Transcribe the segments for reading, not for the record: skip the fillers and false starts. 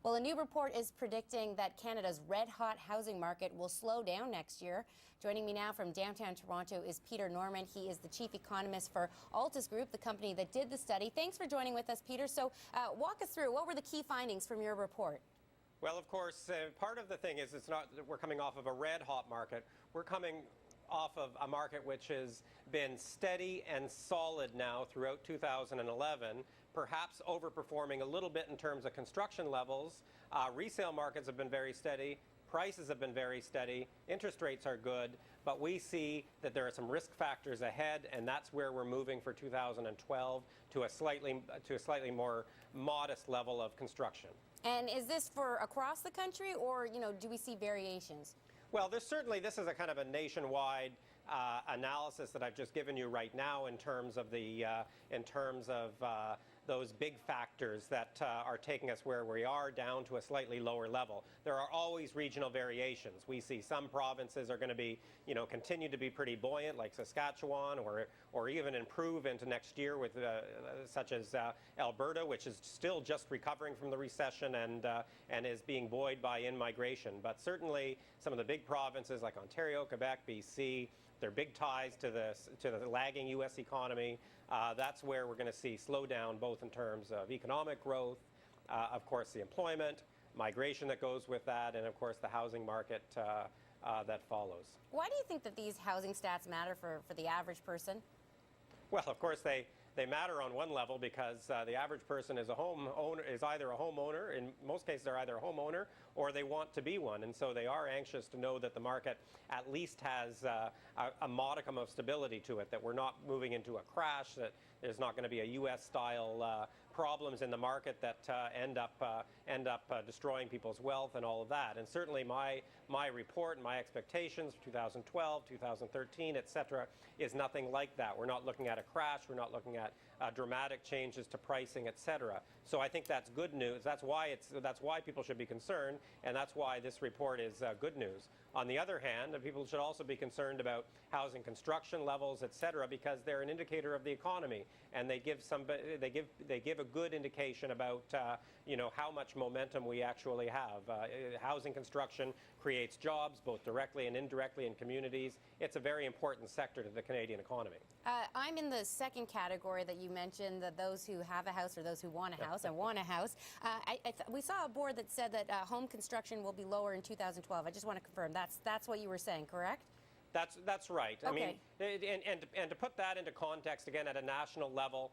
Well, a new report is predicting that Canada's red-hot housing market will slow down next year. Joining me now from downtown Toronto is Peter Norman. He is the chief economist for Altus Group, the company that did the study. Thanks for joining with us, Peter. So walk us through, what were the key findings from your report? Well, of course, part of the thing is it's not that we're coming off of a red-hot market. We're coming off of a market which has been steady and solid now throughout 2011, perhaps overperforming a little bit in terms of construction levels. Resale markets have been very steady. Prices have been very steady. Interest rates are good, but we see that there are some risk factors ahead, and that's where we're moving for 2012 to a slightly more modest level of construction. And is this for across the country, or do we see variations? Well, this is a kind of a nationwide analysis that I've just given you right now in terms of those big factors that are taking us where we are down to a slightly lower level. There are always regional variations. We see some provinces are going to be, continue to be pretty buoyant, like Saskatchewan, or even improve into next year with such as Alberta, which is still just recovering from the recession and is being buoyed by in-migration. But certainly some of the big provinces like Ontario, Quebec, BC, they're big ties to the lagging U.S. economy. That's where we're going to see slowdown, both in terms of economic growth, of course the employment, migration that goes with that, and of course the housing market that follows. Why do you think that these housing stats matter for the average person? Well, of course they matter on one level because the average person is either a homeowner. In most cases, they're either a homeowner or they want to be one, and so they are anxious to know that the market at least has a modicum of stability to it, that we're not moving into a crash, that there's not going to be a U.S.-style problems in the market that end up destroying people's wealth and all of that. And certainly my report and my expectations for 2012, 2013, etc., is nothing like that. We're not looking at a crash. We're not looking at dramatic changes to pricing, etc. So I think that's good news. That's why people should be concerned, and that's why this report is good news. On the other hand, people should also be concerned about housing construction levels, etc., because they're an indicator of the economy, and they give a good indication about how much momentum we actually have. Housing construction creates jobs both directly and indirectly in communities. It's a very important sector to the Canadian economy. I'm in the second category that you mentioned, that those who have a house or those who want a house and want a house. We saw a board that said that home construction will be lower in 2012. I just want to confirm that's what you were saying, correct? That's right. Okay. I mean, and to put that into context again at a national level,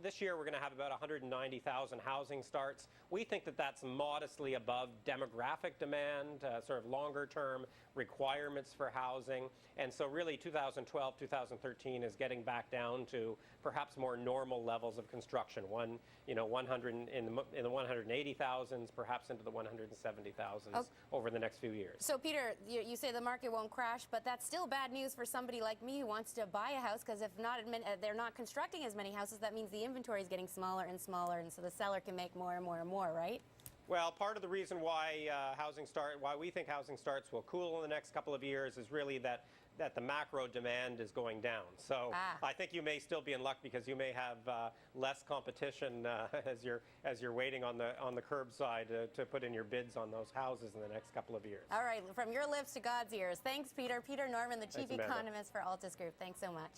this year we're going to have about 190,000 housing starts. We think that that's modestly above demographic demand, sort of longer-term requirements for housing, and so really 2012, 2013 is getting back down to perhaps more normal levels of construction. 100 in the 180,000s, perhaps into the 170,000s over the next few years. So, Peter, you say the market won't crash, but that's still bad news for somebody like me who wants to buy a house, because if not, they're not constructing as many houses. That means the inventory is getting smaller and smaller, and so the seller can make more and more and more, right? Well, part of the reason why why we think housing starts will cool in the next couple of years is really that the macro demand is going down. So I think you may still be in luck because you may have less competition as you're waiting on the curbside to put in your bids on those houses in the next couple of years. All right, from your lips to God's ears. Thanks, Peter. Peter Norman, the chief economist for Altus Group. Thanks so much.